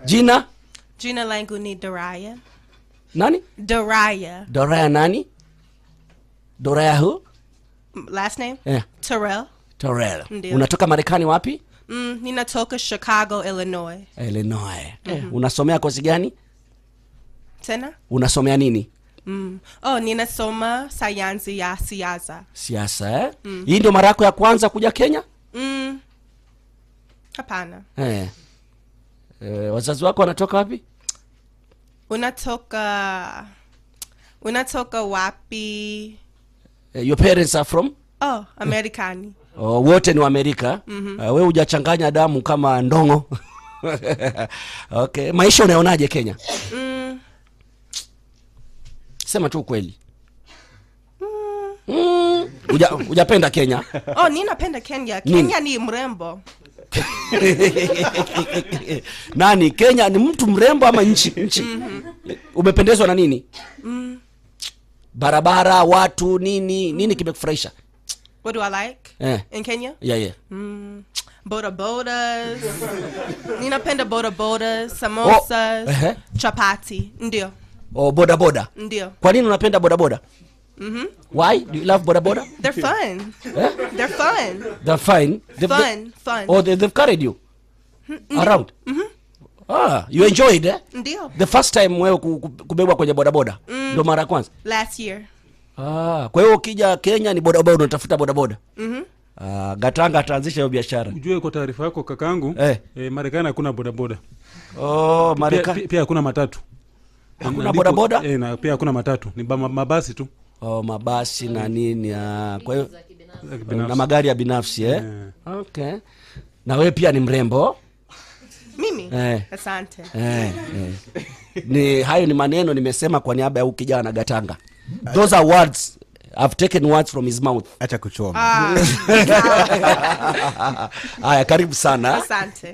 Jina? Jina langu ni Doraya. Nani? Doraya. Doraya nani? Doraya who? Last name? Yeah. Terrell. Terrell. Ndiyo. Unatoka Marekani wapi? Ninatoka Chicago, Illinois. Illinois. Unasomea kozi gani? Tena? Unasomea nini? Ninasoma sayansi ya siasa. Siasa, eh? Hii ndio mara yako ya kwanza kuja Kenya? Hapana. Wazazi wako wanatoka wapi? Unatoka wapi? Your parents are from? Amerikani. Wote ni wa Amerika. Wewe hujachanganya damu kama ndongo. Okay. Maisha unaonaje Kenya? Sema tu kweli. Hujapenda Kenya? Ninapenda Kenya. Kenya ni mrembo. Nani? Kenya ni mtu mrembo ama nchi? Umependezwa na nini? Barabara, watu, nini kimekufurahisha? What do I like in Kenya? Yeah. Bodabodas. Ninapenda bodabodas, samosas, chapati. Ndio. Bodaboda. Ndio. Kwa nini unapenda bodaboda? Why do you love bodaboda? They're fun. They're fun. They're fine. Fun. They've carried you around. You enjoyed, eh? Ndio. The first time wewe kubebwa kwenye bodaboda ndio mara ya kwanza? Last year. Kwa hiyo ukija Kenya ni bodaboda unatafuta bodaboda. Gatanga ataanzisha hiyo biashara. Ujue kwa taarifa yako kakaangu, Marekani hakuna bodaboda. Marekani pia hakuna matatu. Hakuna bodaboda? Na pia hakuna matatu. Ni mabasi tu. Mabasi na nini. Kwa hiyo na magari ya binafsi, Okay. Na wewe pia ni mrembo? Mimi? Asante. Hayo ni maneno nimesema kwa niaba ya huyu kijana Gatanga. Those are words. I've taken words from his mouth. Acha kuchoma. Haya, karibu sana. Asante.